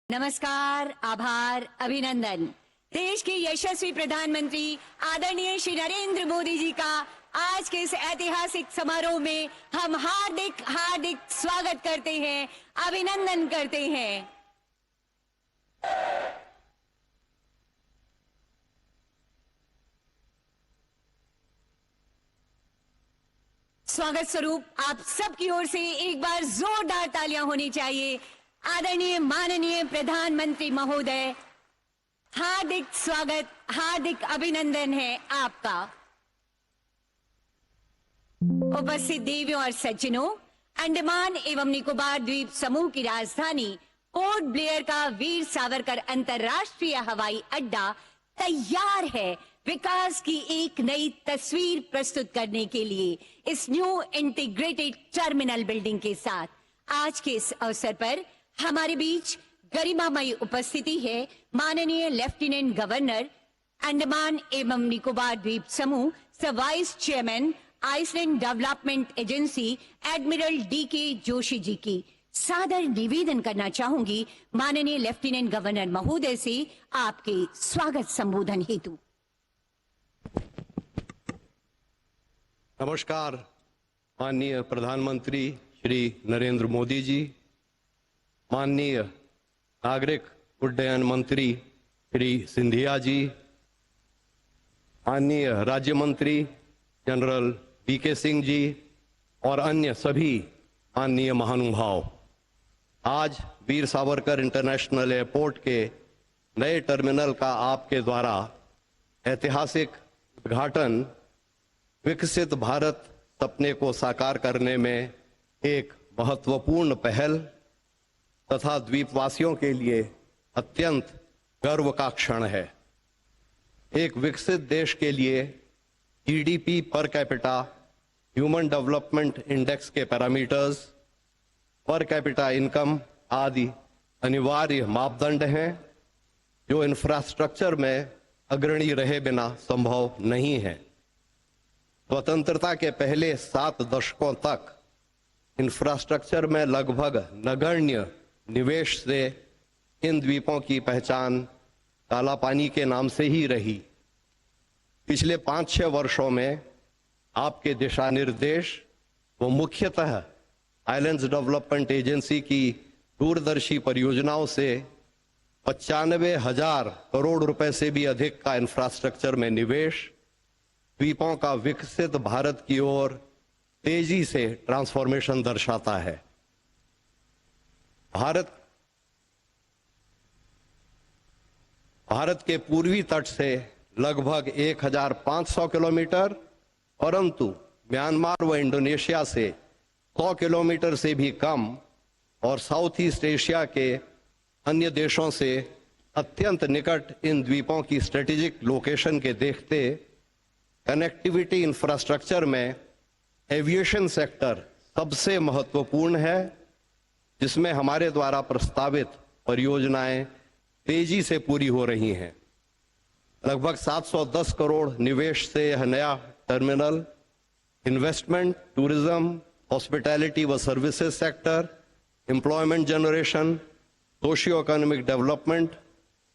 नमस्कार, आभार, अभिनंदन। देश के यशस्वी प्रधानमंत्री आदरणीय श्री नरेंद्र मोदी जी का आज के इस ऐतिहासिक समारोह में हम हार्दिक हार्दिक स्वागत करते हैं, अभिनंदन करते हैं। स्वागत स्वरूप आप सबकी ओर से एक बार जोरदार तालियां होनी चाहिए। आदरणीय माननीय प्रधानमंत्री महोदय, हार्दिक स्वागत, हार्दिक अभिनंदन है आपका। उपस्थित देवियों और सज्जनों, अंडमान एवं निकोबार द्वीप समूह की राजधानी पोर्ट ब्लेयर का वीर सावरकर अंतर्राष्ट्रीय हवाई अड्डा तैयार है विकास की एक नई तस्वीर प्रस्तुत करने के लिए। इस न्यू इंटीग्रेटेड टर्मिनल बिल्डिंग के साथ आज के इस अवसर पर हमारे बीच गरिमामयी उपस्थिति है माननीय लेफ्टिनेंट गवर्नर अंडमान एवं निकोबार द्वीप समूह सह vice chairman Island Development Agency Admiral DK Joshi ji की। सादर निवेदन करना चाहूंगी माननीय लेफ्टिनेंट गवर्नर महोदय से आपके स्वागत संबोधन हेतु। नमस्कार माननीय प्रधानमंत्री श्री नरेंद्र मोदी जी, माननीय नागरिक उड्डयन मंत्री श्री सिंधिया जी, माननीय राज्य मंत्री जनरल वीके सिंह जी और अन्य सभी माननीय महानुभाव, आज वीर सावरकर इंटरनेशनल एयरपोर्ट के नए टर्मिनल का आपके द्वारा ऐतिहासिक उद्घाटन विकसित भारत सपने को साकार करने में एक महत्वपूर्ण पहल तथा द्वीपवासियों के लिए अत्यंत गर्व का क्षण है। एक विकसित देश के लिए GDP per capita, human development index के पैरामीटर्स, पर कैपिटा इनकम आदि अनिवार्य मापदंड हैं जो इंफ्रास्ट्रक्चर में अग्रणी रहे बिना संभव नहीं है। स्वतंत्रता के पहले 7 दशकों तक इंफ्रास्ट्रक्चर में लगभग नगण्य निवेश से इन द्वीपों की पहचान काला पानी के नाम से ही रही। पिछले 5-6 वर्षों में आपके दिशा निर्देश व मुख्यतः आइलैंड्स डेवलपमेंट एजेंसी की दूरदर्शी परियोजनाओं से 95,000 करोड़ रुपए से भी अधिक का इंफ्रास्ट्रक्चर में निवेश द्वीपों का विकसित भारत की ओर तेजी से ट्रांसफॉर्मेशन दर्शाता है। भारत के पूर्वी तट से लगभग 1,500 किलोमीटर, परंतु म्यांमार व इंडोनेशिया से 100 किलोमीटर से भी कम और साउथ ईस्ट एशिया के अन्य देशों से अत्यंत निकट इन द्वीपों की स्ट्रेटेजिक लोकेशन के देखते कनेक्टिविटी इंफ्रास्ट्रक्चर में एविएशन सेक्टर सबसे महत्वपूर्ण है, जिसमें हमारे द्वारा प्रस्तावित परियोजनाएं तेजी से पूरी हो रही हैं। लगभग 710 करोड़ निवेश से यह नया टर्मिनल इन्वेस्टमेंट, टूरिज्म, हॉस्पिटैलिटी व services sector, employment generation, socio economic development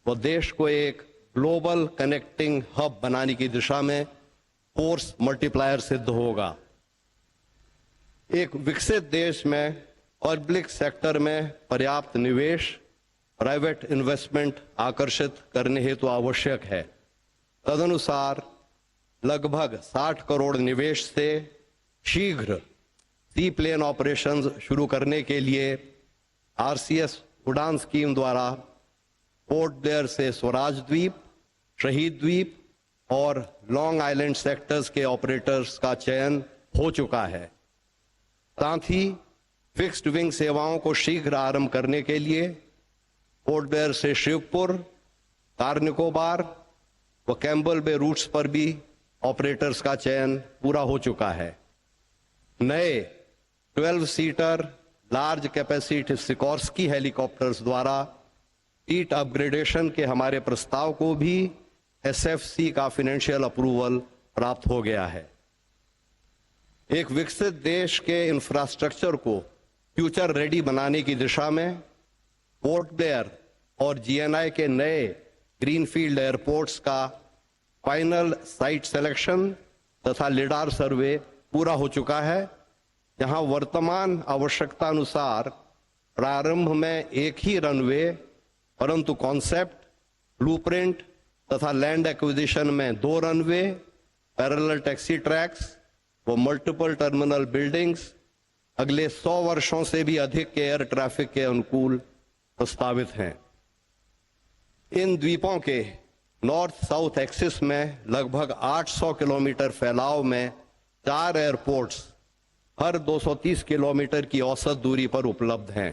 व देश को एक ग्लोबल कनेक्टिंग हब बनाने की दिशा में फोर्स मल्टीप्लायर सिद्ध होगा। एक विकसित देश में पब्लिक सेक्टर में पर्याप्त निवेश, प्राइवेट इन्वेस्टमेंट आकर्षित करने हेतु आवश्यक है। तदनुसार लगभग 60 करोड़ निवेश से शीघ्र सी प्लेन ऑपरेशंस शुरू करने के लिए आरसीएस उड़ान स्कीम द्वारा पोर्ट ब्लेयर से स्वराज द्वीप, शहीद द्वीप और लॉन्ग आइलैंड सेक्टर्स के ऑपरेटर्स का चयन हो चुका है। साथ ही फिक्स्ड विंग सेवाओं को शीघ्र आरंभ करने के लिए पोर्ट ब्लेयर से शिवपुर, कार निकोबार व कैम्बल बे रूट्स पर भी ऑपरेटर्स का चयन पूरा हो चुका है। नए 12 seater large capacity Sikorsky helicopters द्वारा सीट अपग्रेडेशन के हमारे प्रस्ताव को भी एसएफसी का फाइनेंशियल अप्रूवल प्राप्त हो गया है। एक विकसित देश के इंफ्रास्ट्रक्चर को फ्यूचर रेडी बनाने की दिशा में पोर्ट ब्लेयर और जीएनआई के नए ग्रीनफील्ड एयरपोर्ट्स का फाइनल साइट सिलेक्शन तथा लिडार सर्वे पूरा हो चुका है। यहाँ वर्तमान आवश्यकता अनुसार प्रारंभ में एक ही रनवे, परंतु कॉन्सेप्ट, ब्लूप्रिंट तथा लैंड एक्विजिशन में 2 रनवे, पैरेलल टैक्सी ट्रैक्स व मल्टीपल टर्मिनल बिल्डिंग्स अगले 100 वर्षों से भी अधिक के एयर ट्रैफिक के अनुकूल प्रस्तावित हैं। इन द्वीपों के नॉर्थ साउथ एक्सिस में लगभग 800 किलोमीटर फैलाव में 4 एयरपोर्ट्स हर 230 किलोमीटर की औसत दूरी पर उपलब्ध हैं।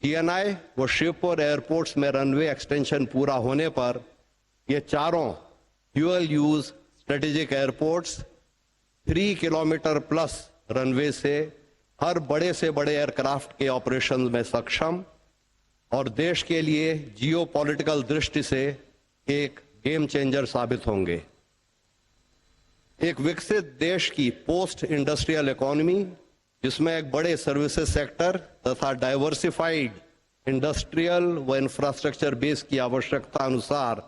टीएनआई व शिवपुर एयरपोर्ट्स में रनवे एक्सटेंशन पूरा होने पर ये चारों dual use strategic airports 3 kilometre plus runway से हर बड़े से बड़े एयरक्राफ्ट के ऑपरेशन में सक्षम और देश के लिए जियो पॉलिटिकल दृष्टि से एक गेम चेंजर साबित होंगे। एक विकसित देश की पोस्ट इंडस्ट्रियल इकोनॉमी, जिसमें एक बड़े सर्विसेज सेक्टर तथा डाइवर्सिफाइड इंडस्ट्रियल व इंफ्रास्ट्रक्चर बेस की आवश्यकता अनुसार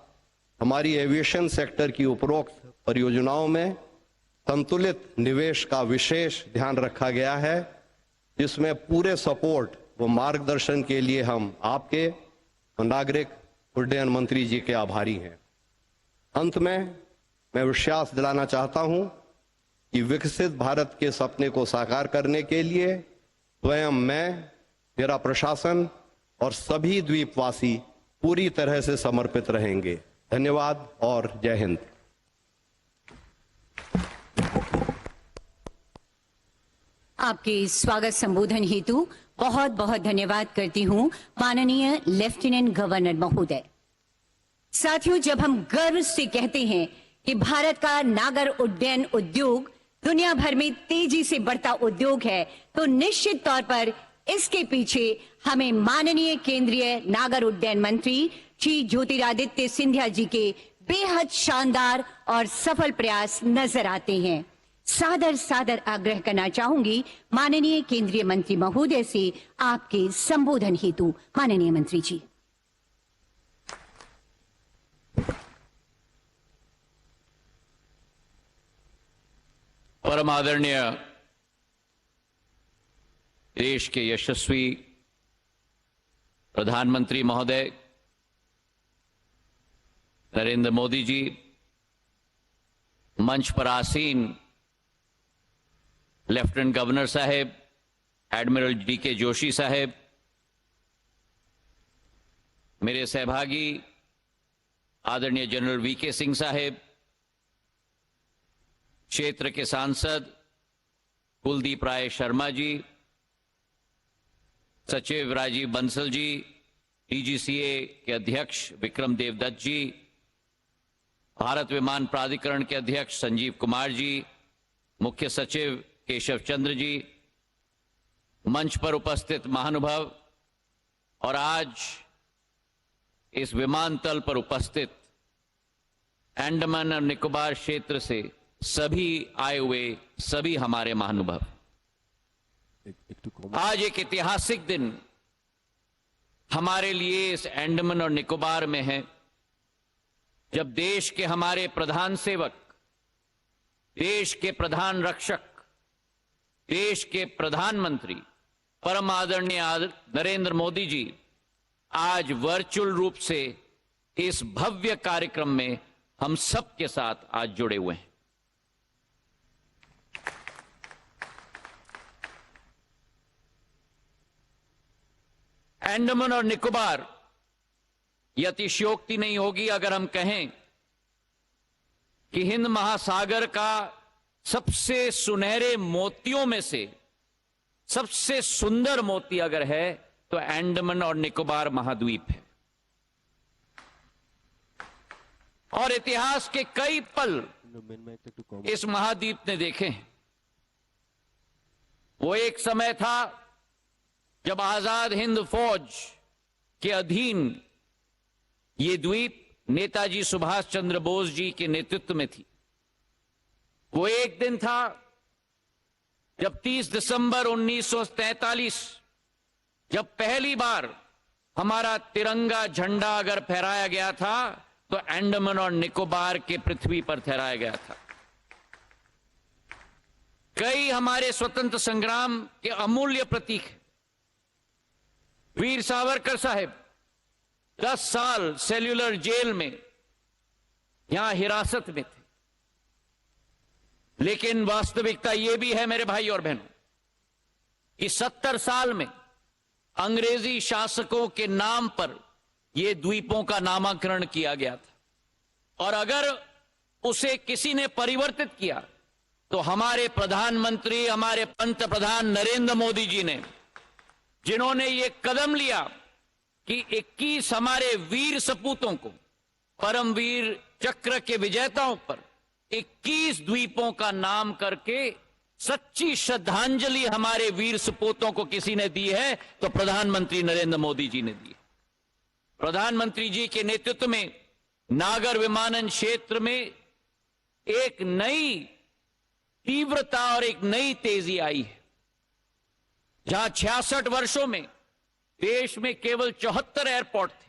हमारी एविएशन सेक्टर की उपरोक्त परियोजनाओं में संतुलित निवेश का विशेष ध्यान रखा गया है, जिसमें पूरे सपोर्ट व मार्गदर्शन के लिए हम आपके नागरिक उड्डयन मंत्री जी के आभारी हैं। अंत में मैं विश्वास दिलाना चाहता हूं कि विकसित भारत के सपने को साकार करने के लिए स्वयं मैं, मेरा प्रशासन और सभी द्वीपवासी पूरी तरह से समर्पित रहेंगे। धन्यवाद और जय हिंद। आपके स्वागत संबोधन हेतु बहुत बहुत धन्यवाद करती हूं माननीय लेफ्टिनेंट गवर्नर महोदय। साथियों, जब हम गर्व से कहते हैं कि भारत का नागर उड्डयन उद्योग दुनिया भर में तेजी से बढ़ता उद्योग है, तो निश्चित तौर पर इसके पीछे हमें माननीय केंद्रीय नागर उड्डयन मंत्री श्री ज्योतिरादित्य सिंधिया जी के बेहद शानदार और सफल प्रयास नजर आते हैं। सादर सादर आग्रह करना चाहूंगी माननीय केंद्रीय मंत्री महोदय से आपके संबोधन हेतु। माननीय मंत्री जी। परम आदरणीय देश के यशस्वी प्रधानमंत्री महोदय नरेंद्र मोदी जी, मंच पर आसीन लेफ्टिनेंट गवर्नर साहब, एडमिरल डीके जोशी साहब, मेरे सहभागी आदरणीय जनरल वीके सिंह साहब, क्षेत्र के सांसद कुलदीप राय शर्मा जी, सचिव राजीव बंसल जी, डीजीसीए के अध्यक्ष विक्रम देवदत्त जी, भारत विमान प्राधिकरण के अध्यक्ष संजीव कुमार जी, मुख्य सचिव केशव चंद्र जी, मंच पर उपस्थित महानुभाव और आज इस विमानतल पर उपस्थित अंडमान और निकोबार क्षेत्र से सभी आए हुए सभी हमारे महानुभाव, आज एक ऐतिहासिक दिन हमारे लिए इस अंडमान और निकोबार में है, जब देश के हमारे प्रधान सेवक, देश के प्रधान रक्षक, देश के प्रधानमंत्री परम आदरणीय नरेंद्र मोदी जी आज वर्चुअल रूप से इस भव्य कार्यक्रम में हम सब के साथ आज जुड़े हुए हैं। अंडमान और निकोबार, यह अतिशयोक्ति नहीं होगी अगर हम कहें कि हिंद महासागर का सबसे सुनहरे मोतियों में से सबसे सुंदर मोती अगर है तो अंडमान और निकोबार महाद्वीप है। और इतिहास के कई पल इस महाद्वीप ने देखे हैं। वो एक समय था जब आजाद हिंद फौज के अधीन ये द्वीप नेताजी सुभाष चंद्र बोस जी के नेतृत्व में थी। वो एक दिन था जब 30 दिसंबर 1943 जब पहली बार हमारा तिरंगा झंडा अगर फहराया गया था तो अंडमान और निकोबार के पृथ्वी पर फहराया गया था। कई हमारे स्वतंत्र संग्राम के अमूल्य प्रतीक हैं। वीर सावरकर साहब 10 साल सेल्युलर जेल में यहां हिरासत में थे, लेकिन वास्तविकता यह भी है मेरे भाई और बहनों कि 70 साल में अंग्रेजी शासकों के नाम पर यह द्वीपों का नामकरण किया गया था, और अगर उसे किसी ने परिवर्तित किया तो हमारे प्रधानमंत्री, हमारे पंत प्रधान नरेंद्र मोदी जी ने, जिन्होंने ये कदम लिया कि 21 हमारे वीर सपूतों को, परमवीर चक्र के विजेताओं पर 21 द्वीपों का नाम करके सच्ची श्रद्धांजलि हमारे वीर सपूतों को किसी ने दी है तो प्रधानमंत्री नरेंद्र मोदी जी ने दी। प्रधानमंत्री जी के नेतृत्व में नागर विमानन क्षेत्र में एक नई तीव्रता और एक नई तेजी आई है। जहां 66 वर्षों में देश में केवल 74 एयरपोर्ट थे,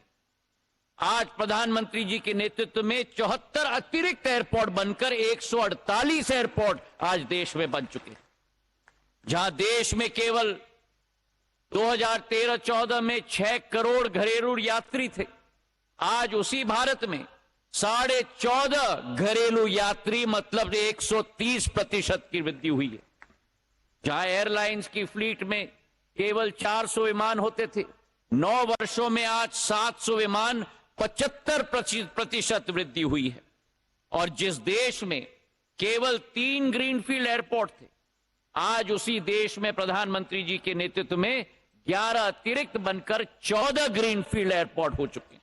आज प्रधानमंत्री जी के नेतृत्व में 74 अतिरिक्त एयरपोर्ट बनकर 148 एयरपोर्ट आज देश में बन चुके हैं। जहां देश में केवल 2013-14 में 6 करोड़ घरेलू यात्री थे, आज उसी भारत में 14.5 घरेलू यात्री, मतलब 130% की वृद्धि हुई है। जहां एयरलाइंस की फ्लीट में केवल 400 विमान होते थे, 9 वर्षों में आज 700 विमान, 75% वृद्धि हुई है। और जिस देश में केवल 3 ग्रीनफील्ड एयरपोर्ट थे, आज उसी देश में प्रधानमंत्री जी के नेतृत्व में 11 अतिरिक्त बनकर 14 ग्रीनफील्ड एयरपोर्ट हो चुके हैं।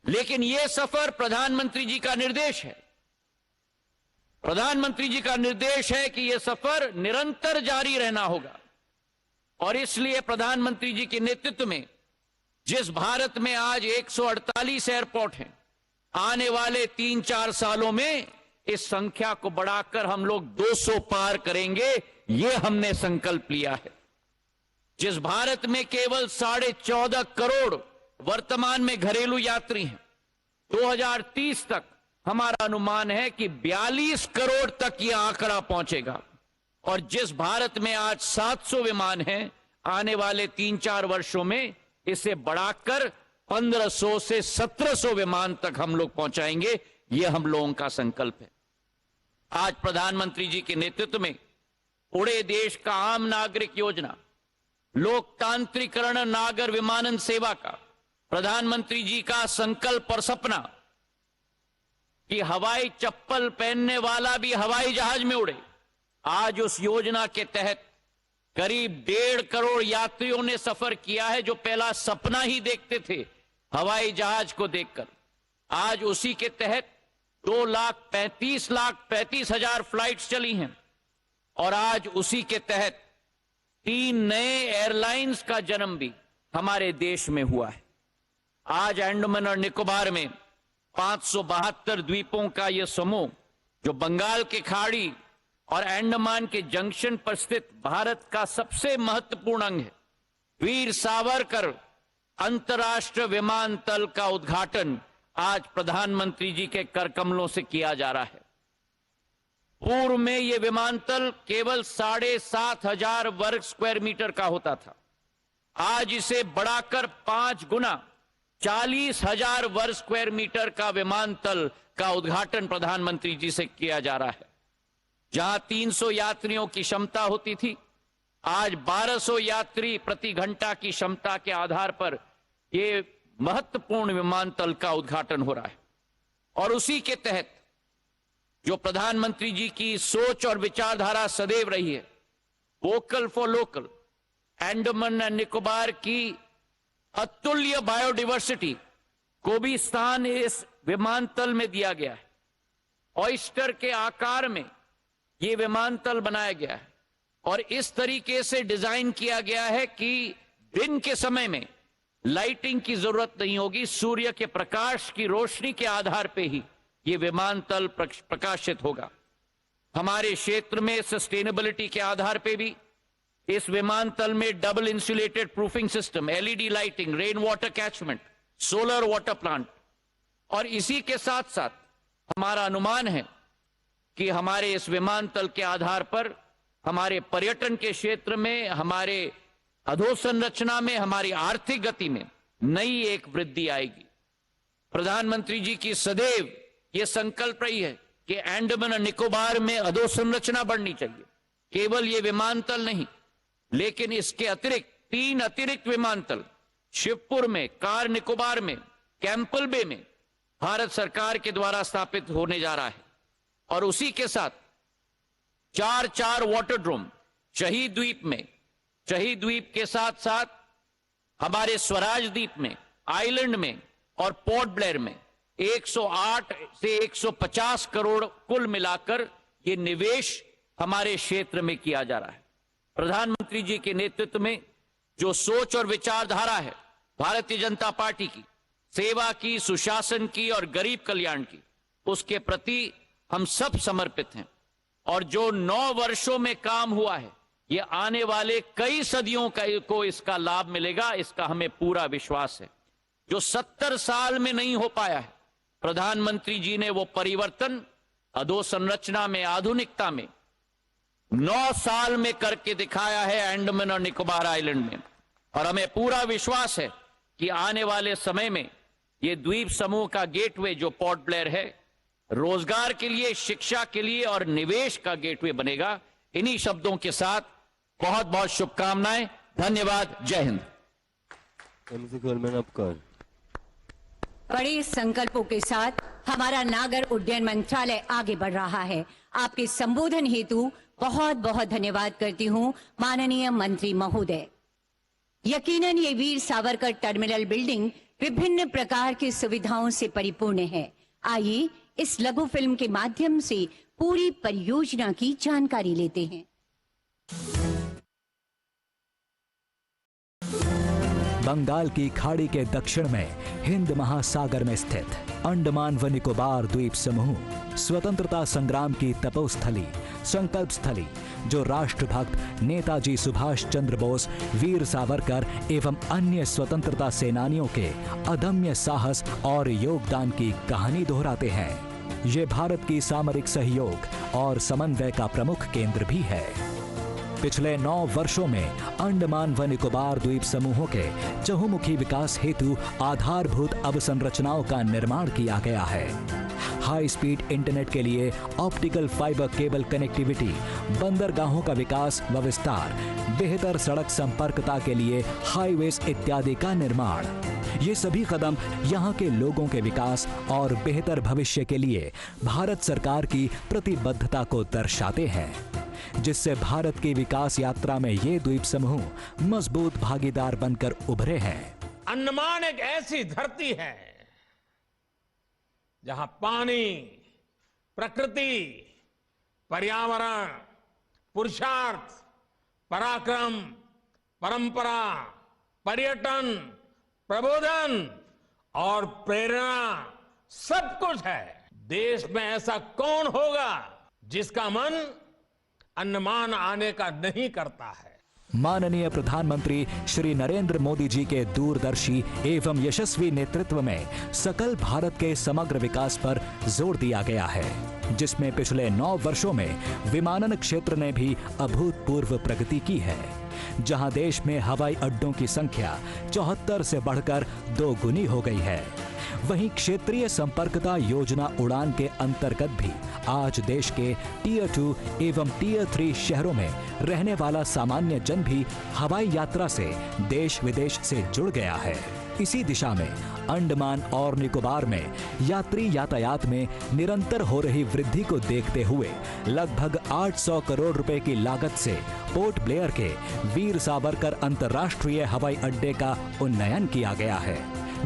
लेकिन यह सफर प्रधानमंत्री जी का निर्देश है। प्रधानमंत्री जी का निर्देश है कि यह सफर निरंतर जारी रहना होगा, और इसलिए प्रधानमंत्री जी के नेतृत्व में जिस भारत में आज 148 एयरपोर्ट हैं, आने वाले 3-4 सालों में इस संख्या को बढ़ाकर हम लोग 200 पार करेंगे, यह हमने संकल्प लिया है। जिस भारत में केवल 14.5 करोड़ वर्तमान में घरेलू यात्री हैं, 2030 तक हमारा अनुमान है कि 42 करोड़ तक यह आंकड़ा पहुंचेगा। और जिस भारत में आज 700 विमान हैं, आने वाले 3-4 वर्षों में इसे बढ़ाकर 1500 से 1700 विमान तक हम लोग पहुंचाएंगे। यह हम लोगों का संकल्प है। आज प्रधानमंत्री जी के नेतृत्व में उड़े देश का आम नागरिक योजना, लोकतांत्रिकरण नागर विमानन सेवा का प्रधानमंत्री जी का संकल्प और सपना कि हवाई चप्पल पहनने वाला भी हवाई जहाज में उड़े, आज उस योजना के तहत करीब 1.5 करोड़ यात्रियों ने सफर किया है, जो पहला सपना ही देखते थे हवाई जहाज को देखकर। आज उसी के तहत 2,35,35,000 फ्लाइट्स चली हैं, और आज उसी के तहत 3 नए एयरलाइंस का जन्म भी हमारे देश में हुआ है। आज अंडमान और निकोबार में 572 द्वीपों का यह समूह, जो बंगाल की खाड़ी और अंडमान के जंक्शन पर स्थित भारत का सबसे महत्वपूर्ण अंग है। वीर सावरकर अंतर्राष्ट्रीय विमानतल का उद्घाटन आज प्रधानमंत्री जी के कर कमलों से किया जा रहा है। पूर्व में यह विमानतल केवल 7,500 वर्ग स्क्वायर मीटर का होता था। आज इसे बढ़ाकर 5 गुना 40,000 वर्ग स्क्वायर मीटर का विमानतल का उद्घाटन प्रधानमंत्री जी से किया जा रहा है। जहां 300 यात्रियों की क्षमता होती थी, आज 1200 यात्री प्रति घंटा की क्षमता के आधार पर यह महत्वपूर्ण विमानतल का उद्घाटन हो रहा है। और उसी के तहत जो प्रधानमंत्री जी की सोच और विचारधारा सदैव रही है, vocal for local, Andaman and Nicobar की अतुल्य बायोडाइवर्सिटी को भी स्थान इस विमानतल में दिया गया है। ऑयस्टर के आकार में यह विमानतल बनाया गया है, और इस तरीके से डिजाइन किया गया है कि दिन के समय में लाइटिंग की जरूरत नहीं होगी। सूर्य के प्रकाश की रोशनी के आधार पर ही यह विमानतल प्रकाशित होगा। हमारे क्षेत्र में सस्टेनेबिलिटी के आधार पर भी इस विमानतल में double insulated proofing system, LED lighting, rain water catchment, solar water plant और इसी के साथ साथ हमारा अनुमान है कि हमारे इस विमानतल के आधार पर हमारे पर्यटन के क्षेत्र में, हमारे अधोसंरचना में, हमारी आर्थिक गति में नई एक वृद्धि आएगी। प्रधानमंत्री जी की सदैव यह संकल्प रही है कि अंडमान और निकोबार में अधोसंरचना बढ़नी चाहिए। केवल ये विमानतल नहीं, लेकिन इसके अतिरिक्त 3 अतिरिक्त विमानतल शिवपुर में, कार निकोबार में, कैंपल बे में भारत सरकार के द्वारा स्थापित होने जा रहा है। और उसी के साथ 4 वाटरड्रोम शहीद द्वीप में, शहीद द्वीप के साथ साथ हमारे स्वराज द्वीप में, आइलैंड में और पोर्ट ब्लेयर में 108 से 150 करोड़ कुल मिलाकर ये निवेश हमारे क्षेत्र में किया जा रहा है। प्रधानमंत्री जी के नेतृत्व में जो सोच और विचारधारा है भारतीय जनता पार्टी की, सेवा की, सुशासन की और गरीब कल्याण की, उसके प्रति हम सब समर्पित हैं। और जो 9 वर्षों में काम हुआ है, ये आने वाले कई सदियों को इसका लाभ मिलेगा, इसका हमें पूरा विश्वास है। जो 70 साल में नहीं हो पाया है, प्रधानमंत्री जी ने वो परिवर्तन अधोसंरचना में, आधुनिकता में 9 साल में करके दिखाया है अंडमान और निकोबार आइलैंड में। और हमें पूरा विश्वास है कि आने वाले समय में ये द्वीप समूह का गेटवे जो पोर्ट ब्लेयर है, रोजगार के लिए, शिक्षा के लिए और निवेश का गेटवे बनेगा। इन्हीं शब्दों के साथ बहुत बहुत शुभकामनाएं। धन्यवाद। जय हिंद। बड़े संकल्पों के साथ हमारा नागर उड्डयन मंत्रालय आगे बढ़ रहा है। आपके संबोधन हेतु बहुत बहुत धन्यवाद करती हूं माननीय मंत्री महोदय। यकीनन ये वीर सावरकर टर्मिनल बिल्डिंग विभिन्न प्रकार की सुविधाओं से परिपूर्ण है। आइए इस लघु फिल्म के माध्यम से पूरी परियोजना की जानकारी लेते हैं। बंगाल की खाड़ी के दक्षिण में हिंद महासागर में स्थित अंडमान व निकोबार द्वीप समूह स्वतंत्रता संग्राम की तपोस्थली, संकल्प स्थली, जो राष्ट्रभक्त नेताजी सुभाष चंद्र बोस, वीर सावरकर एवं अन्य स्वतंत्रता सेनानियों के अदम्य साहस और योगदान की कहानी दोहराते हैं। ये भारत की सामरिक सहयोग और समन्वय का प्रमुख केंद्र भी है। पिछले 9 वर्षों में अंडमान व निकोबार द्वीप समूहों के चहुमुखी विकास हेतु आधारभूत अवसंरचनाओं का निर्माण किया गया है। हाई स्पीड इंटरनेट के लिए ऑप्टिकल फाइबर केबल कनेक्टिविटी, बंदरगाहों का विकास व विस्तार, बेहतर सड़क संपर्कता के लिए हाईवेज इत्यादि का निर्माण। ये सभी कदम यहाँ के लोगों के विकास और बेहतर भविष्य के लिए भारत सरकार की प्रतिबद्धता को दर्शाते हैं, जिससे भारत की विकास यात्रा में ये द्वीप समूह मजबूत भागीदार बनकर उभरे हैं। अंडमान एक ऐसी धरती है जहां पानी, प्रकृति, पर्यावरण, पुरुषार्थ, पराक्रम, परंपरा, पर्यटन, प्रबोधन और प्रेरणा सब कुछ है। देश में ऐसा कौन होगा जिसका मन अंडमान आने का नहीं करता है। माननीय प्रधानमंत्री श्री नरेंद्र मोदी जी के दूरदर्शी एवं यशस्वी नेतृत्व में सकल भारत के समग्र विकास पर जोर दिया गया है, जिसमें पिछले 9 वर्षों में विमानन क्षेत्र ने भी अभूतपूर्व प्रगति की है, जहां देश में हवाई अड्डों की संख्या 74 से बढ़कर 2 गुनी हो गई है। वहीं क्षेत्रीय संपर्कता योजना उड़ान के अंतर्गत भी आज देश के टियर 2 एवं टियर 3 शहरों में रहने वाला सामान्य जन भी हवाई यात्रा से देश विदेश से जुड़ गया है। इसी दिशा में अंडमान और निकोबार में यात्री यातायात में निरंतर हो रही वृद्धि को देखते हुए लगभग 800 करोड़ रुपए की लागत से पोर्ट ब्लेयर के वीर सावरकर अंतर्राष्ट्रीय हवाई अड्डे का उन्नयन किया गया है,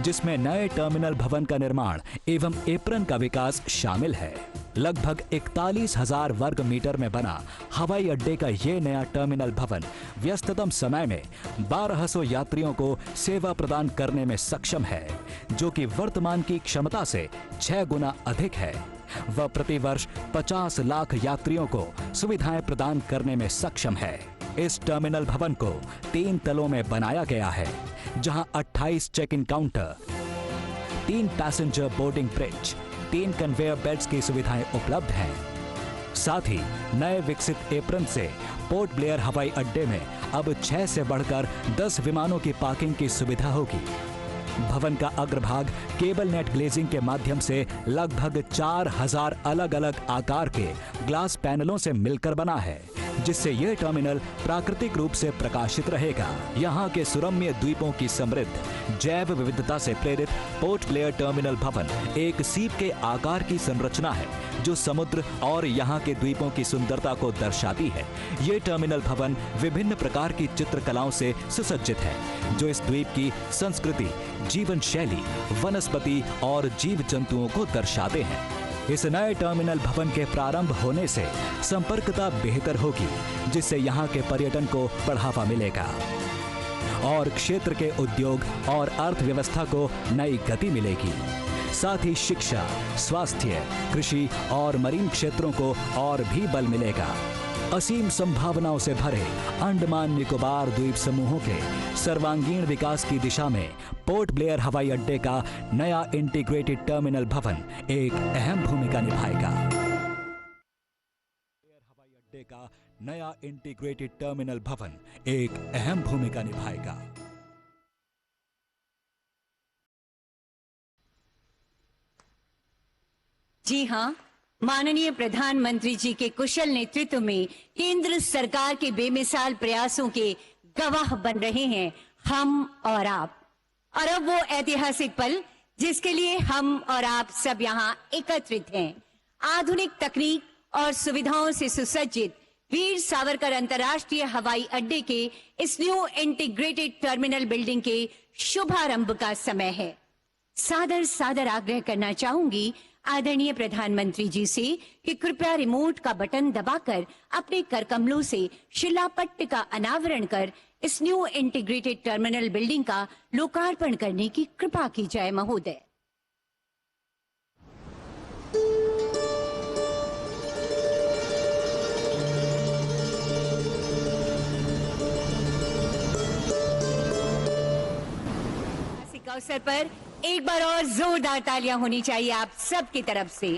जिसमें नए टर्मिनल भवन का निर्माण एवं एप्रन का विकास शामिल है। लगभग 41,000 वर्ग मीटर में बना हवाई अड्डे का ये नया टर्मिनल भवन व्यस्ततम समय में 1200 यात्रियों को सेवा प्रदान करने में सक्षम है, जो कि वर्तमान की क्षमता से 6 गुना अधिक है। वह प्रतिवर्ष 50 लाख यात्रियों को सुविधाएं प्रदान करने में सक्षम है। इस टर्मिनल भवन को 3 तलों में बनाया गया है, जहां 28 check in counter, 3 passenger boarding bridge, 3 conveyor belts की सुविधाएं उपलब्ध हैं। साथ ही नए विकसित एप्रन से पोर्ट ब्लेयर हवाई अड्डे में अब 6 से बढ़कर 10 विमानों की पार्किंग की सुविधा होगी। भवन का अग्रभाग केबल नेट ग्लेजिंग के माध्यम से लगभग 4000 अलग अलग आकार के ग्लास पैनलों से मिलकर बना है, जिससे यह टर्मिनल प्राकृतिक रूप से प्रकाशित रहेगा। यहाँ के सुरम्य द्वीपों की समृद्ध जैव विविधता से प्रेरित पोर्ट ब्लेयर टर्मिनल भवन एक सीप के आकार की संरचना है, जो समुद्र और यहाँ के द्वीपों की सुंदरता को दर्शाती है। ये टर्मिनल भवन विभिन्न प्रकार की चित्रकलाओं से सुसज्जित है, जो इस द्वीप की संस्कृति, जीवन शैली, वनस्पति और जीव जंतुओं को दर्शाते हैं। इस नए टर्मिनल भवन के प्रारंभ होने से संपर्कता बेहतर होगी, जिससे यहाँ के पर्यटन को बढ़ावा मिलेगा और क्षेत्र के उद्योग और अर्थव्यवस्था को नई गति मिलेगी। साथ ही शिक्षा, स्वास्थ्य, कृषि और मरीन क्षेत्रों को और भी बल मिलेगा। असीम संभावनाओं से भरे अंडमान निकोबार द्वीप समूहों के सर्वांगीण विकास की दिशा में पोर्ट ब्लेयर हवाई अड्डे का नया इंटीग्रेटेड टर्मिनल भवन एक अहम भूमिका निभाएगा। हवाई अड्डे का नया इंटीग्रेटेड टर्मिनल भवन एक अहम भूमिका निभाएगा। जी हां, माननीय प्रधानमंत्री जी के कुशल नेतृत्व में केंद्र सरकार के बेमिसाल प्रयासों के गवाह बन रहे हैं हम और आप। और अब वो ऐतिहासिक पल जिसके लिए हम और आप सब यहाँ एकत्रित हैं। आधुनिक तकनीक और सुविधाओं से सुसज्जित वीर सावरकर अंतर्राष्ट्रीय हवाई अड्डे के इस न्यू इंटीग्रेटेड टर्मिनल बिल्डिंग के शुभारंभ का समय है। सादर सादर आग्रह करना चाहूंगी आदरणीय प्रधानमंत्री जी से कि कृपया रिमोट का बटन दबाकर अपने करकमलों से शिलापट्ट का अनावरण कर इस न्यू इंटीग्रेटेड टर्मिनल बिल्डिंग का लोकार्पण करने की कृपा की जाए महोदय। इस अवसर पर एक बार और जोरदार तालियां होनी चाहिए आप सबकी तरफ से।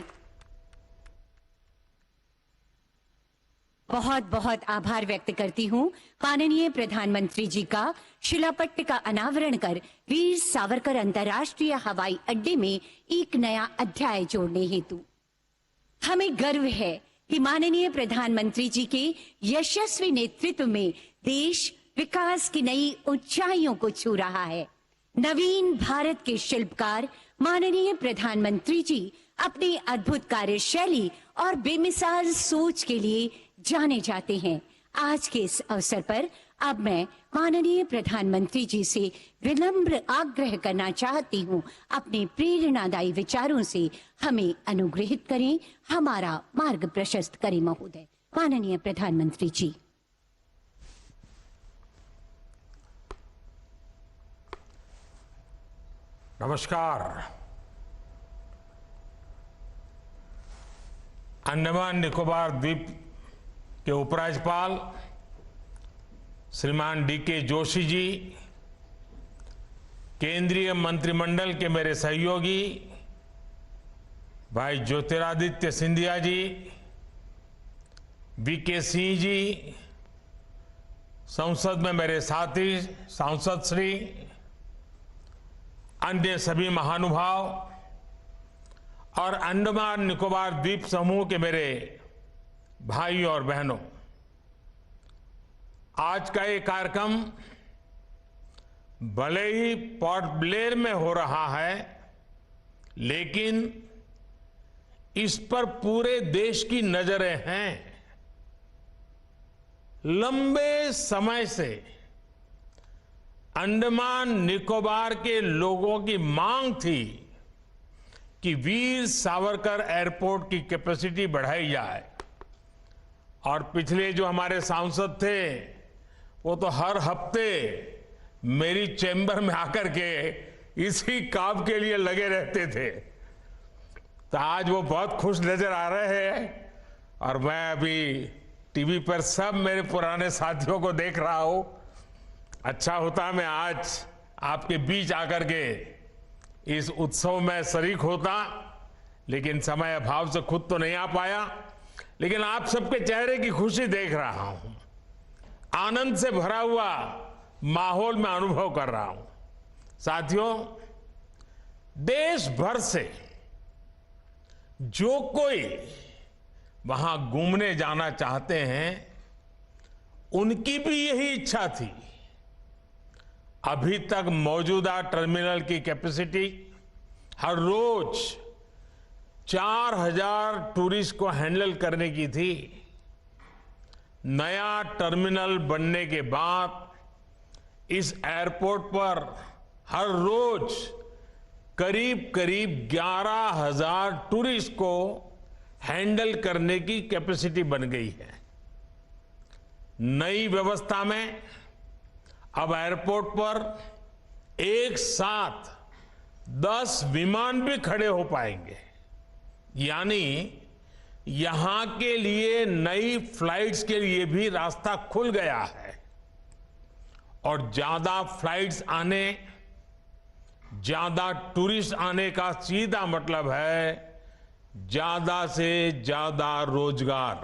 बहुत बहुत आभार व्यक्त करती हूं माननीय प्रधानमंत्री जी का शिलापट्ट का अनावरण कर वीर सावरकर अंतर्राष्ट्रीय हवाई अड्डे में एक नया अध्याय जोड़ने हेतु। हमें गर्व है कि माननीय प्रधानमंत्री जी के यशस्वी नेतृत्व में देश विकास की नई ऊंचाइयों को छू रहा है। नवीन भारत के शिल्पकार माननीय प्रधानमंत्री जी अपनी अद्भुत कार्यशैली और बेमिसाल सोच के लिए जाने जाते हैं। आज के इस अवसर पर अब मैं माननीय प्रधानमंत्री जी से विनम्र आग्रह करना चाहती हूं, अपने प्रेरणादायी विचारों से हमें अनुग्रहित करें, हमारा मार्ग प्रशस्त करें महोदय। माननीय प्रधानमंत्री जी। नमस्कार। अंडमान निकोबार द्वीप के उपराज्यपाल श्रीमान डीके जोशी जी, केंद्रीय मंत्रिमंडल के मेरे सहयोगी भाई ज्योतिरादित्य सिंधिया जी, वीके सिंह जी, संसद में मेरे साथी सांसद श्री, अन्य सभी महानुभाव और अंडमान निकोबार द्वीप समूह के मेरे भाई और बहनों, आज का ये कार्यक्रम भले ही पोर्ट ब्लेयर में हो रहा है, लेकिन इस पर पूरे देश की नजरें हैं। लंबे समय से अंडमान निकोबार के लोगों की मांग थी कि वीर सावरकर एयरपोर्ट की कैपेसिटी बढ़ाई जाए, और पिछले जो हमारे सांसद थे वो तो हर हफ्ते मेरी चैम्बर में आकर के इसी काम के लिए लगे रहते थे। तो आज वो बहुत खुश नजर आ रहे हैं, और मैं अभी टीवी पर सब मेरे पुराने साथियों को देख रहा हूं। अच्छा होता मैं आज आपके बीच आकर के इस उत्सव में शरीक होता, लेकिन समय अभाव से खुद तो नहीं आ पाया। लेकिन आप सबके चेहरे की खुशी देख रहा हूं, आनंद से भरा हुआ माहौल में अनुभव कर रहा हूं। साथियों, देश भर से जो कोई वहां घूमने जाना चाहते हैं, उनकी भी यही इच्छा थी। अभी तक मौजूदा टर्मिनल की कैपेसिटी हर रोज 4000 टूरिस्ट को हैंडल करने की थी। नया टर्मिनल बनने के बाद इस एयरपोर्ट पर हर रोज करीब करीब 11000 टूरिस्ट को हैंडल करने की कैपेसिटी बन गई है। नई व्यवस्था में अब एयरपोर्ट पर एक साथ 10 विमान भी खड़े हो पाएंगे, यानी यहां के लिए नई फ्लाइट्स के लिए भी रास्ता खुल गया है। और ज्यादा फ्लाइट्स आने, ज्यादा टूरिस्ट आने का सीधा मतलब है ज्यादा से ज्यादा रोजगार।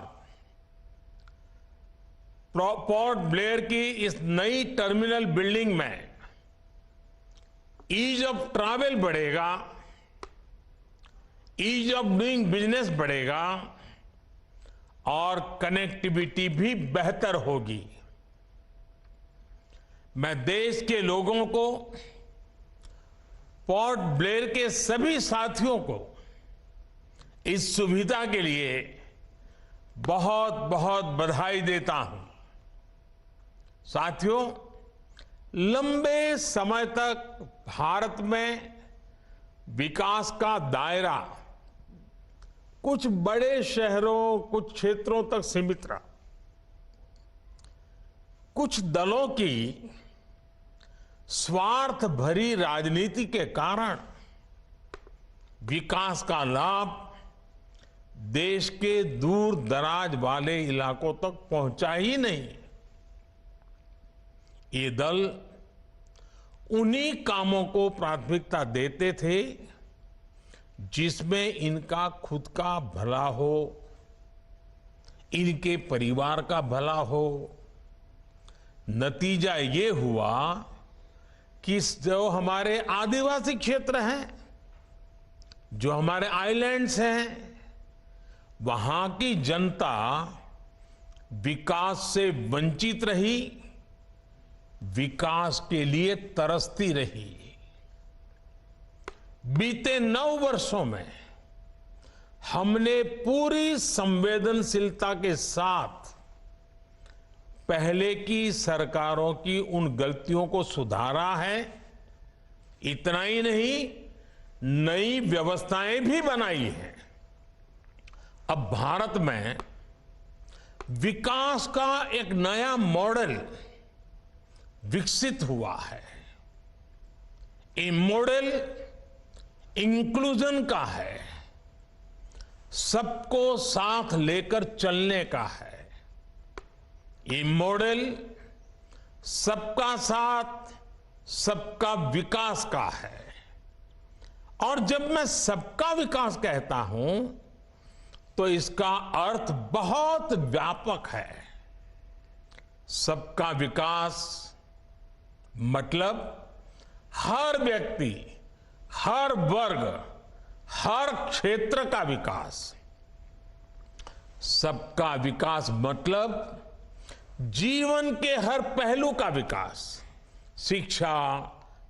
पोर्ट ब्लेयर की इस नई टर्मिनल बिल्डिंग में ईज ऑफ ट्रैवल बढ़ेगा, ईज ऑफ डूइंग बिजनेस बढ़ेगा और कनेक्टिविटी भी बेहतर होगी। मैं देश के लोगों को, पोर्ट ब्लेयर के सभी साथियों को इस सुविधा के लिए बहुत बहुत बधाई देता हूं। साथियों, लंबे समय तक भारत में विकास का दायरा कुछ बड़े शहरों, कुछ क्षेत्रों तक सीमित रहा। कुछ दलों की स्वार्थ भरी राजनीति के कारण विकास का लाभ देश के दूर दराज वाले इलाकों तक पहुंचा ही नहीं। ये दल उन्हीं कामों को प्राथमिकता देते थे जिसमें इनका खुद का भला हो, इनके परिवार का भला हो। नतीजा ये हुआ कि जो हमारे आदिवासी क्षेत्र हैं, जो हमारे आइलैंड्स हैं, वहां की जनता विकास से वंचित रही, विकास के लिए तरसती रही। बीते 9 वर्षों में हमने पूरी संवेदनशीलता के साथ पहले की सरकारों की उन गलतियों को सुधारा है। इतना ही नहीं, नई व्यवस्थाएं भी बनाई हैं। अब भारत में विकास का एक नया मॉडल विकसित हुआ है। ये मॉडल इंक्लूजन का है, सबको साथ लेकर चलने का है। ये मॉडल सबका साथ, सबका विकास का है। और जब मैं सबका विकास कहता हूं तो इसका अर्थ बहुत व्यापक है। सबका विकास मतलब हर व्यक्ति, हर वर्ग, हर क्षेत्र का विकास। सबका विकास मतलब जीवन के हर पहलू का विकास, शिक्षा,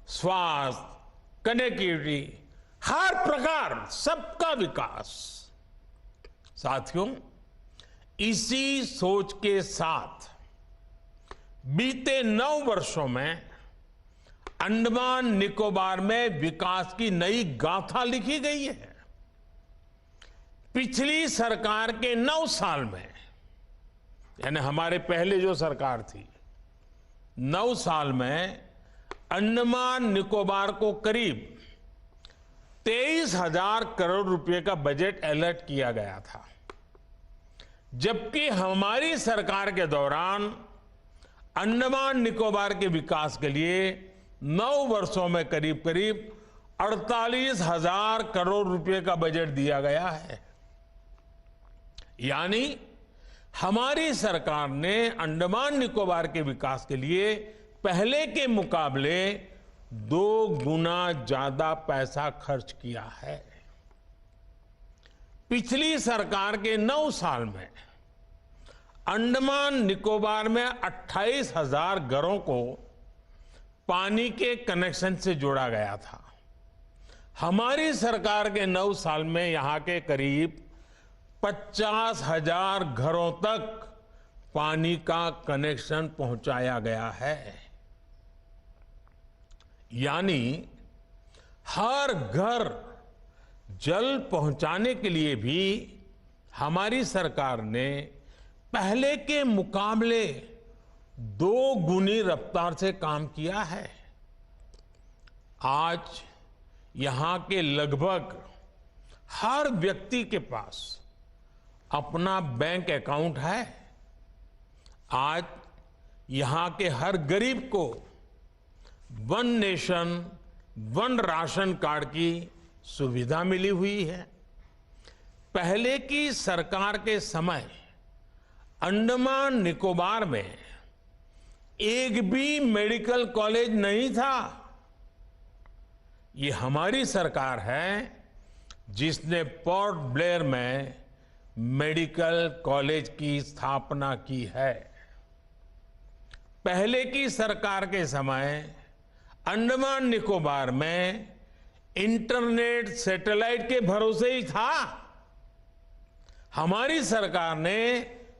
स्वास्थ्य, कनेक्टिविटी, हर प्रकार सबका विकास। साथियों, इसी सोच के साथ बीते 9 वर्षों में अंडमान निकोबार में विकास की नई गाथा लिखी गई है। पिछली सरकार के 9 साल में, यानी हमारे पहले जो सरकार थी, 9 साल में अंडमान निकोबार को करीब 23,000 करोड़ रुपए का बजट अलर्ट किया गया था, जबकि हमारी सरकार के दौरान अंडमान निकोबार के विकास के लिए 9 वर्षों में करीब करीब 48,000 करोड़ रुपए का बजट दिया गया है। यानी हमारी सरकार ने अंडमान निकोबार के विकास के लिए पहले के मुकाबले 2 गुना ज्यादा पैसा खर्च किया है। पिछली सरकार के 9 साल में अंडमान निकोबार में 28,000 घरों को पानी के कनेक्शन से जोड़ा गया था। हमारी सरकार के 9 साल में यहां के करीब 50,000 घरों तक पानी का कनेक्शन पहुंचाया गया है। यानी हर घर जल पहुंचाने के लिए भी हमारी सरकार ने पहले के मुकाबले 2 गुनी रफ्तार से काम किया है। आज यहां के लगभग हर व्यक्ति के पास अपना बैंक अकाउंट है। आज यहां के हर गरीब को one nation one ration card की सुविधा मिली हुई है। पहले की सरकार के समय अंडमान निकोबार में एक भी मेडिकल कॉलेज नहीं था। ये हमारी सरकार है जिसने पोर्ट ब्लेयर में मेडिकल कॉलेज की स्थापना की है। पहले की सरकार के समय अंडमान निकोबार में इंटरनेट सैटेलाइट के भरोसे ही था। हमारी सरकार ने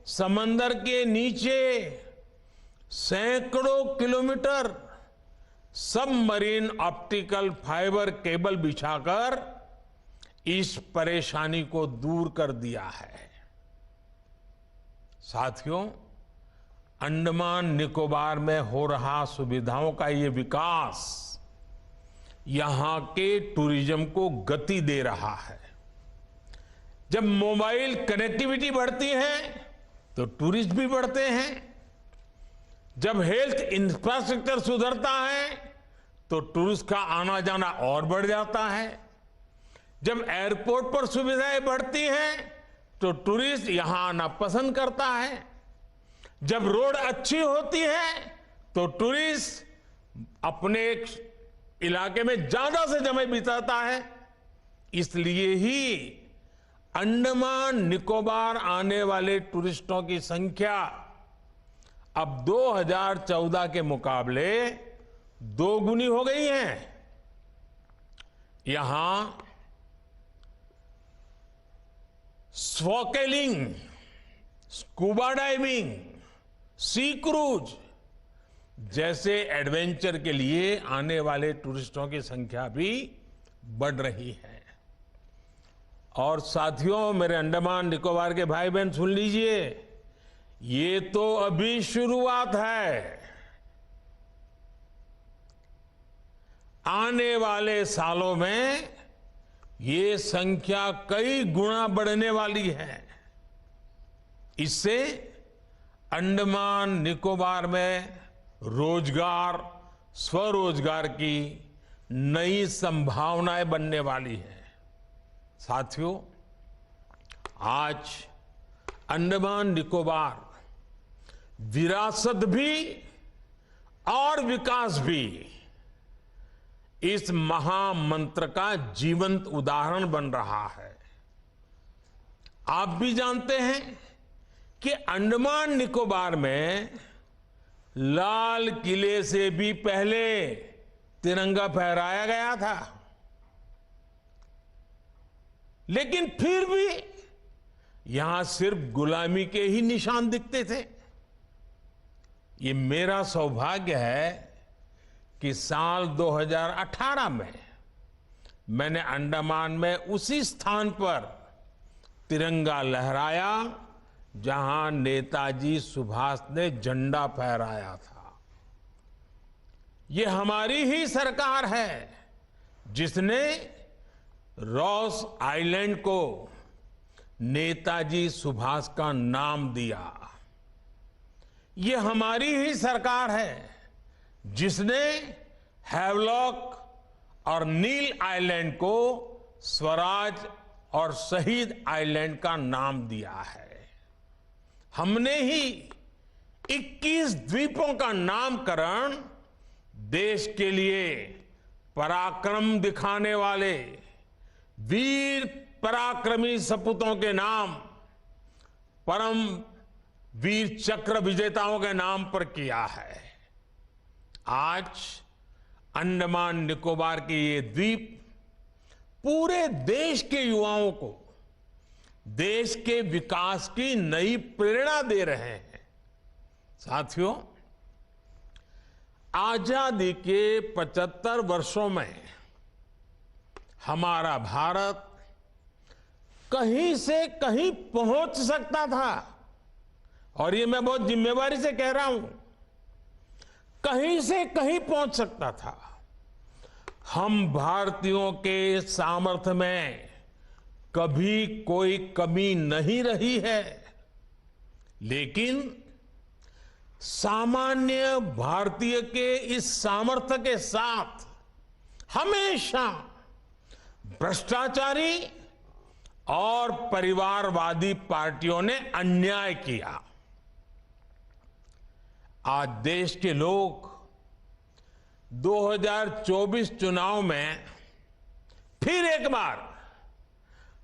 समंदर के नीचे सैकड़ों kilometre submarine optical fibre cable बिछाकर इस परेशानी को दूर कर दिया है। साथियों, अंडमान निकोबार में हो रहा सुविधाओं का ये विकास यहां के टूरिज्म को गति दे रहा है। जब मोबाइल कनेक्टिविटी बढ़ती है तो टूरिस्ट भी बढ़ते हैं। जब हेल्थ इंफ्रास्ट्रक्चर सुधरता है तो टूरिस्ट का आना जाना और बढ़ जाता है। जब एयरपोर्ट पर सुविधाएं बढ़ती हैं तो टूरिस्ट यहां आना पसंद करता है। जब रोड अच्छी होती है तो टूरिस्ट अपने इलाके में ज्यादा से समय बिताता है। इसलिए ही अंडमान निकोबार आने वाले टूरिस्टों की संख्या अब 2014 के मुकाबले 2 गुनी हो गई है। यहां स्नॉर्केलिंग, स्कूबा डाइविंग, सी क्रूज जैसे एडवेंचर के लिए आने वाले टूरिस्टों की संख्या भी बढ़ रही है। और साथियों, मेरे अंडमान निकोबार के भाई बहन सुन लीजिए, ये तो अभी शुरुआत है। आने वाले सालों में ये संख्या कई गुना बढ़ने वाली है। इससे अंडमान निकोबार में रोजगार, स्वरोजगार की नई संभावनाएं बनने वाली है। साथियों, आज अंडमान निकोबार विरासत भी और विकास भी इस महामंत्र का जीवंत उदाहरण बन रहा है। आप भी जानते हैं कि अंडमान निकोबार में लाल किले से भी पहले तिरंगा फहराया गया था, लेकिन फिर भी यहां सिर्फ गुलामी के ही निशान दिखते थे। ये मेरा सौभाग्य है कि साल 2018 में मैंने अंडमान में उसी स्थान पर तिरंगा लहराया जहां नेताजी सुभाष ने झंडा फहराया था। ये हमारी ही सरकार है जिसने रॉस आइलैंड को नेताजी सुभाष का नाम दिया। ये हमारी ही सरकार है जिसने हैवलॉक और नील आइलैंड को स्वराज और शहीद आइलैंड का नाम दिया है। हमने ही 21 द्वीपों का नामकरण देश के लिए पराक्रम दिखाने वाले वीर पराक्रमी सपूतों के नाम, परम वीर चक्र विजेताओं के नाम पर किया है। आज अंडमान निकोबार के ये द्वीप पूरे देश के युवाओं को देश के विकास की नई प्रेरणा दे रहे हैं। साथियों, आजादी के 75 वर्षों में हमारा भारत कहीं से कहीं पहुंच सकता था, और ये मैं बहुत जिम्मेवारी से कह रहा हूं, कहीं से कहीं पहुंच सकता था। हम भारतीयों के सामर्थ्य में कभी कोई कमी नहीं रही है, लेकिन सामान्य भारतीय के इस सामर्थ्य के साथ हमेशा भ्रष्टाचारी और परिवारवादी पार्टियों ने अन्याय किया। आज देश के लोग 2024 चुनाव में फिर एक बार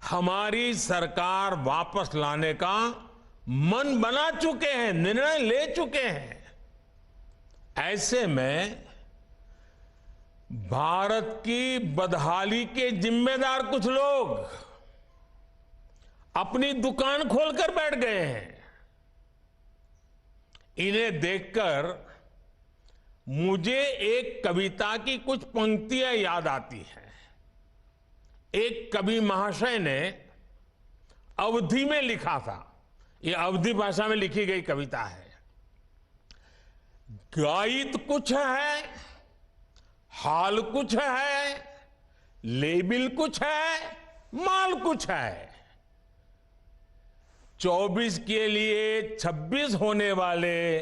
हमारी सरकार वापस लाने का मन बना चुके हैं, निर्णय ले चुके हैं। ऐसे में भारत की बदहाली के जिम्मेदार कुछ लोग अपनी दुकान खोलकर बैठ गए हैं। इन्हें देखकर मुझे एक कविता की कुछ पंक्तियां याद आती हैं। एक कवि महाशय ने अवधी में लिखा था, ये अवधी भाषा में लिखी गई कविता है। गायित कुछ है, हाल कुछ है, लेबिल कुछ है, माल कुछ है। 24 के लिए 26 होने वाले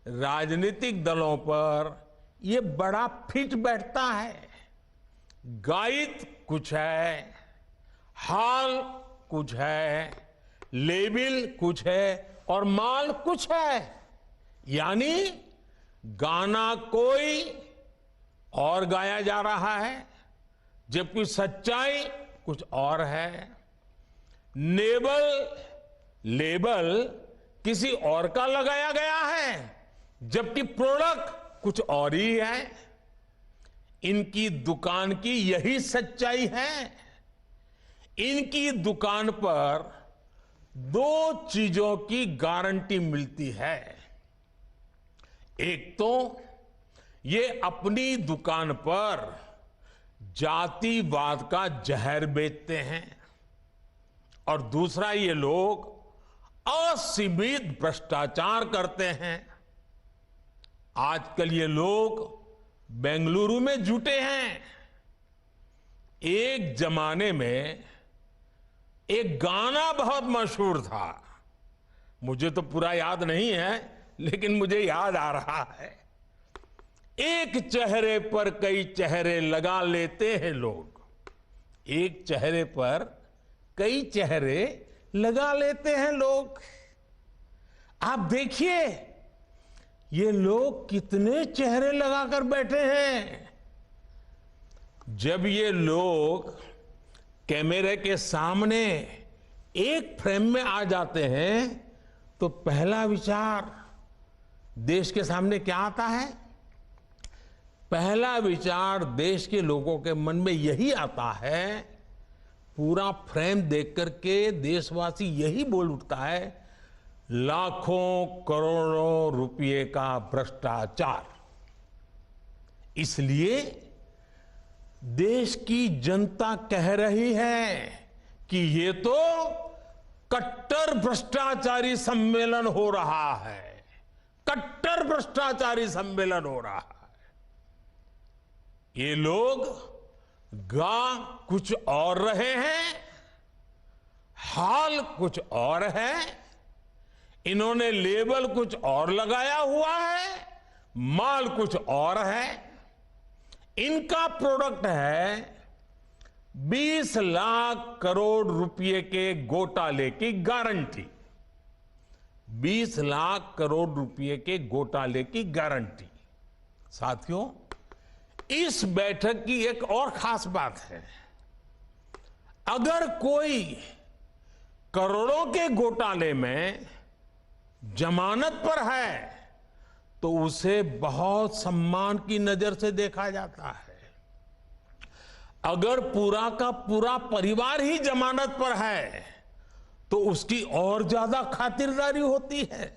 राजनीतिक दलों पर यह बड़ा फिट बैठता है। गायित कुछ है, हाल कुछ है, लेबिल कुछ है और माल कुछ है। यानी गाना कोई और गाया जा रहा है, जबकि सच्चाई कुछ और है। लेबल किसी और का लगाया गया है, जबकि प्रोडक्ट कुछ और ही है। इनकी दुकान की यही सच्चाई है। इनकी दुकान पर 2 चीजों की गारंटी मिलती है। एक तो ये अपनी दुकान पर जातिवाद का जहर बेचते हैं, और दूसरा ये लोग असीमित भ्रष्टाचार करते हैं। आजकल ये लोग बेंगलुरु में जुटे हैं। एक जमाने में एक गाना बहुत मशहूर था, मुझे तो पूरा याद नहीं है, लेकिन मुझे याद आ रहा है। एक चेहरे पर कई चेहरे लगा लेते हैं लोग, एक चेहरे पर कई चेहरे लगा लेते हैं लोग। आप देखिए ये लोग कितने चेहरे लगाकर बैठे हैं। जब ये लोग कैमरे के सामने एक फ्रेम में आ जाते हैं तो पहला विचार देश के सामने क्या आता है? पहला विचार देश के लोगों के मन में यही आता है, पूरा फ्रेम देख करके देशवासी यही बोल उठता है, लाखों करोड़ों रुपए का भ्रष्टाचार। इसलिए देश की जनता कह रही है कि ये तो कट्टर भ्रष्टाचारी सम्मेलन हो रहा है, कट्टर भ्रष्टाचारी सम्मेलन हो रहा है। ये लोग गा कुछ और रहे हैं, हाल कुछ और है, इन्होंने लेबल कुछ और लगाया हुआ है, माल कुछ और है। इनका प्रोडक्ट है 20 लाख करोड़ रुपए के घोटाले की गारंटी। 20 लाख करोड़ रुपए के घोटाले की गारंटी। साथियों, इस बैठक की एक और खास बात है। अगर कोई करोड़ों के घोटाले में जमानत पर है तो उसे बहुत सम्मान की नजर से देखा जाता है। अगर पूरा का पूरा परिवार ही जमानत पर है तो उसकी और ज्यादा खातिरदारी होती है।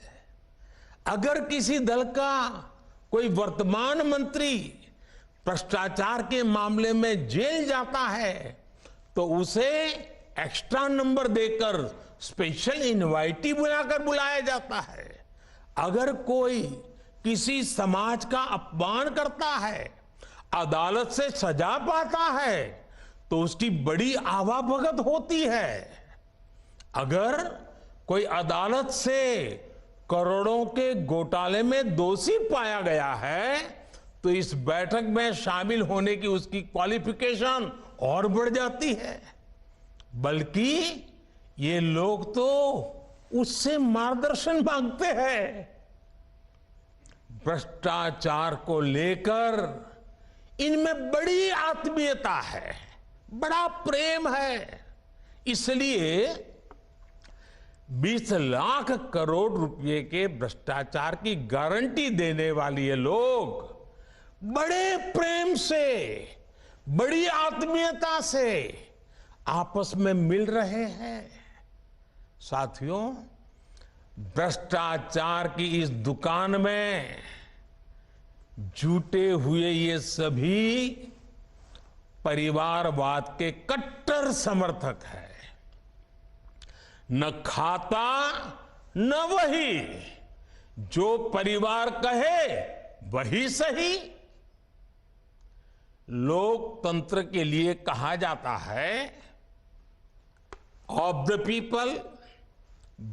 अगर किसी दल का कोई वर्तमान मंत्री भ्रष्टाचार के मामले में जेल जाता है तो उसे एक्स्ट्रा नंबर देकर स्पेशल इनवाइटी बुलाकर बुलाया जाता है। अगर कोई किसी समाज का अपमान करता है, अदालत से सजा पाता है तो उसकी बड़ी आवाभगत होती है। अगर कोई अदालत से करोड़ों के घोटाले में दोषी पाया गया है तो इस बैठक में शामिल होने की उसकी क्वालिफिकेशन और बढ़ जाती है। बल्कि ये लोग तो उससे मार्गदर्शन मांगते हैं। भ्रष्टाचार को लेकर इनमें बड़ी आत्मीयता है, बड़ा प्रेम है। इसलिए 20 लाख करोड़ रुपए के भ्रष्टाचार की गारंटी देने वाले ये लोग बड़े प्रेम से, बड़ी आत्मीयता से आपस में मिल रहे हैं। साथियों, भ्रष्टाचार की इस दुकान में जुटे हुए ये सभी परिवारवाद के कट्टर समर्थक हैं। न खाता न वही, जो परिवार कहे वही सही। लोकतंत्र के लिए कहा जाता है of the people,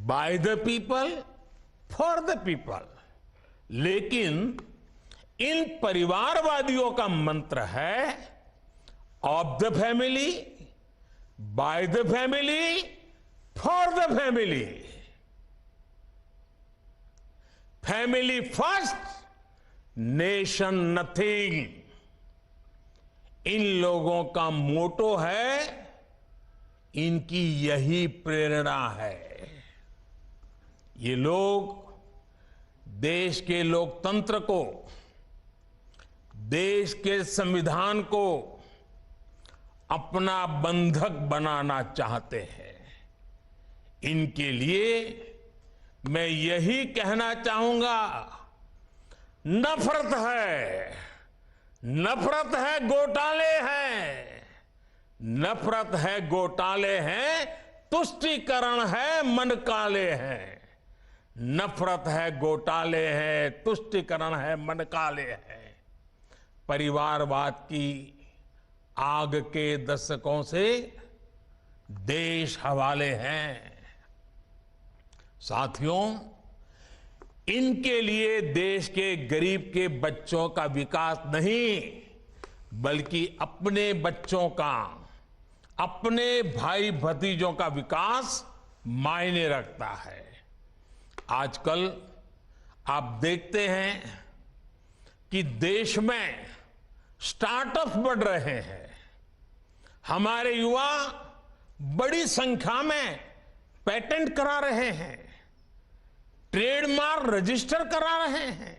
by the people, for the people. लेकिन इन परिवारवादियों का मंत्र है of the family, by the family, for the family. Family first, nation nothing. इन लोगों का मोटो है, इनकी यही प्रेरणा है। ये लोग देश के लोकतंत्र को, देश के संविधान को अपना बंधक बनाना चाहते हैं। इनके लिए मैं यही कहना चाहूंगा, नफरत है, नफरत है, घोटाले हैं। नफरत है, घोटाले हैं, तुष्टीकरण है, मन काले हैं। नफरत है, घोटाले हैं, तुष्टीकरण है, मन काले हैं। परिवारवाद की आग के दशकों से देश हवाले हैं। साथियों, इनके लिए देश के गरीब के बच्चों का विकास नहीं, बल्कि अपने बच्चों का, अपने भाई भतीजों का विकास मायने रखता है। आजकल आप देखते हैं कि देश में स्टार्टअप बढ़ रहे हैं। हमारे युवा बड़ी संख्या में पेटेंट करा रहे हैं, ट्रेडमार्क रजिस्टर करा रहे हैं।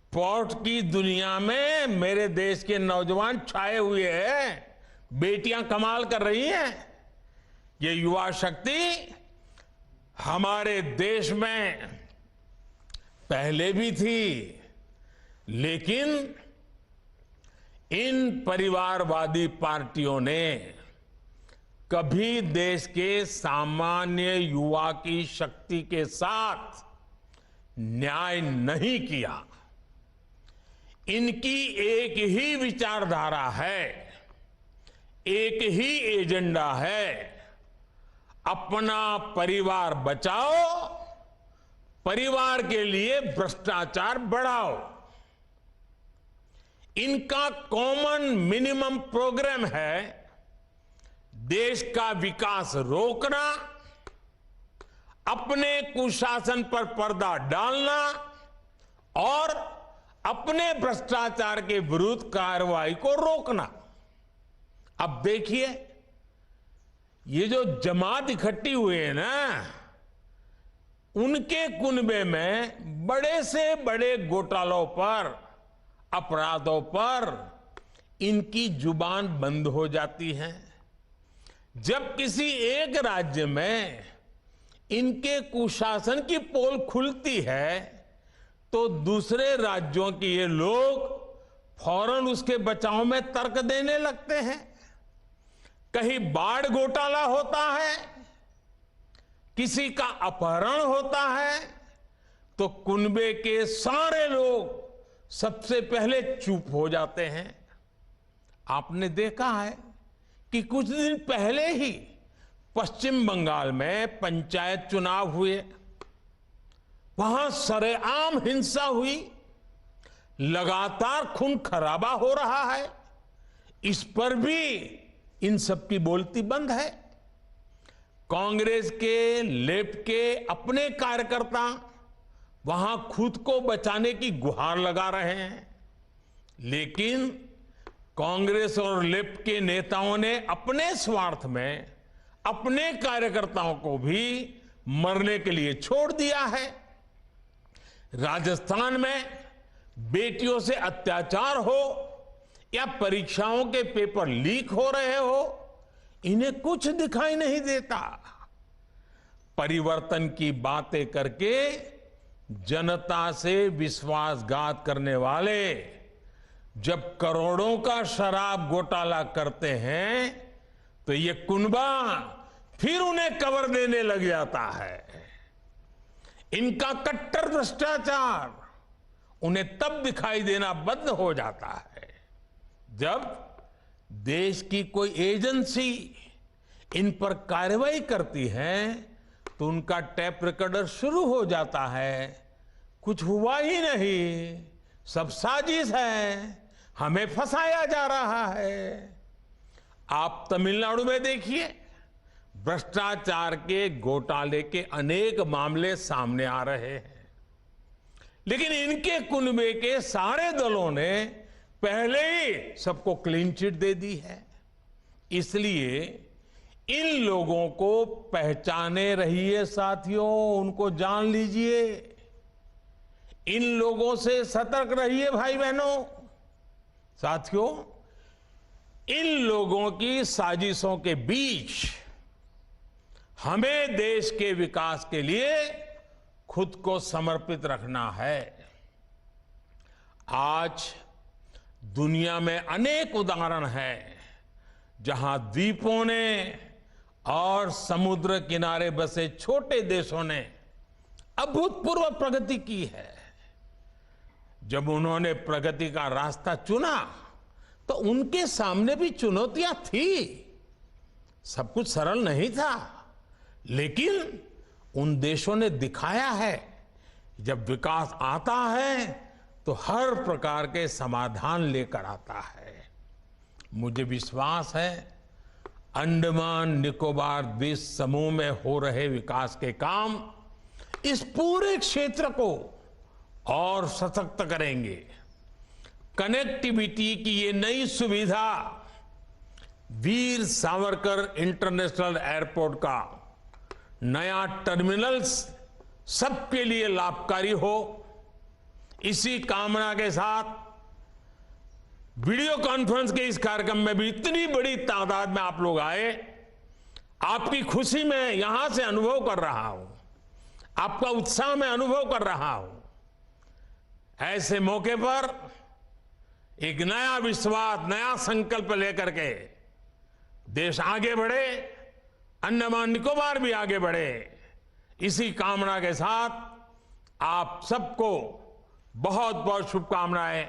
स्पोर्ट्स की दुनिया में मेरे देश के नौजवान छाए हुए हैं। बेटियां कमाल कर रही हैं। ये युवा शक्ति हमारे देश में पहले भी थी, लेकिन इन परिवारवादी पार्टियों ने कभी देश के सामान्य युवा की शक्ति के साथ न्याय नहीं किया। इनकी एक ही विचारधारा है, एक ही एजेंडा है, अपना परिवार बचाओ, परिवार के लिए भ्रष्टाचार बढ़ाओ। इनका कॉमन मिनिमम प्रोग्राम है देश का विकास रोकना, अपने कुशासन पर पर्दा डालना और अपने भ्रष्टाचार के विरुद्ध कार्रवाई को रोकना। अब देखिए, ये जो जमात इकट्ठी हुई है ना, उनके कुनबे में बड़े से बड़े घोटालों पर, अपराधों पर इनकी जुबान बंद हो जाती है। जब किसी एक राज्य में इनके कुशासन की पोल खुलती है तो दूसरे राज्यों के ये लोग फौरन उसके बचाव में तर्क देने लगते हैं। कहीं बाढ़ घोटाला होता है, किसी का अपहरण होता है, तो कुनबे के सारे लोग सबसे पहले चुप हो जाते हैं। आपने देखा है कि कुछ दिन पहले ही पश्चिम बंगाल में पंचायत चुनाव हुए, वहां सरेआम हिंसा हुई, लगातार खून खराबा हो रहा है। इस पर भी इन सब की बोलती बंद है। कांग्रेस के, लेफ्ट के अपने कार्यकर्ता वहां खुद को बचाने की गुहार लगा रहे हैं, लेकिन कांग्रेस और लेफ्ट के नेताओं ने अपने स्वार्थ में अपने कार्यकर्ताओं को भी मरने के लिए छोड़ दिया है। राजस्थान में बेटियों से अत्याचार हो या परीक्षाओं के पेपर लीक हो रहे हो, इन्हें कुछ दिखाई नहीं देता। परिवर्तन की बातें करके जनता से विश्वासघात करने वाले जब करोड़ों का शराब घोटाला करते हैं तो ये कुनबा फिर उन्हें कवर देने लग जाता है। इनका कट्टर भ्रष्टाचार उन्हें तब दिखाई देना बंद हो जाता है जब देश की कोई एजेंसी इन पर कार्रवाई करती है तो उनका टैप रिकॉर्डर शुरू हो जाता है, कुछ हुआ ही नहीं, सब साजिश है, हमें फंसाया जा रहा है। आप तमिलनाडु में देखिए, भ्रष्टाचार के घोटाले के अनेक मामले सामने आ रहे हैं, लेकिन इनके कुनबे के सारे दलों ने पहले ही सबको क्लीन चिट दे दी है। इसलिए इन लोगों को पहचाने रहिए साथियों, उनको जान लीजिए, इन लोगों से सतर्क रहिए भाई बहनों। साथियों, इन लोगों की साजिशों के बीच हमें देश के विकास के लिए खुद को समर्पित रखना है। आज दुनिया में अनेक उदाहरण हैं जहां द्वीपों ने और समुद्र किनारे बसे छोटे देशों ने अभूतपूर्व प्रगति की है। जब उन्होंने प्रगति का रास्ता चुना तो उनके सामने भी चुनौतियां थी, सब कुछ सरल नहीं था, लेकिन उन देशों ने दिखाया है जब विकास आता है तो हर प्रकार के समाधान लेकर आता है। मुझे विश्वास है अंडमान निकोबार द्वीप समूह में हो रहे विकास के काम इस पूरे क्षेत्र को और सशक्त करेंगे। कनेक्टिविटी की ये नई सुविधा वीर सावरकर इंटरनेशनल एयरपोर्ट का नया टर्मिनल्स सबके लिए लाभकारी हो, इसी कामना के साथ वीडियो कॉन्फ्रेंस के इस कार्यक्रम में भी इतनी बड़ी तादाद में आप लोग आए, आपकी खुशी में यहां से अनुभव कर रहा हूं, आपका उत्साह में अनुभव कर रहा हूं। ऐसे मौके पर एक नया विश्वास, नया संकल्प लेकर के देश आगे बढ़े, अंडमान निकोबार भी आगे बढ़े, इसी कामना के साथ आप सबको बहुत बहुत शुभकामनाएं,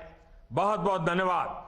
बहुत बहुत धन्यवाद।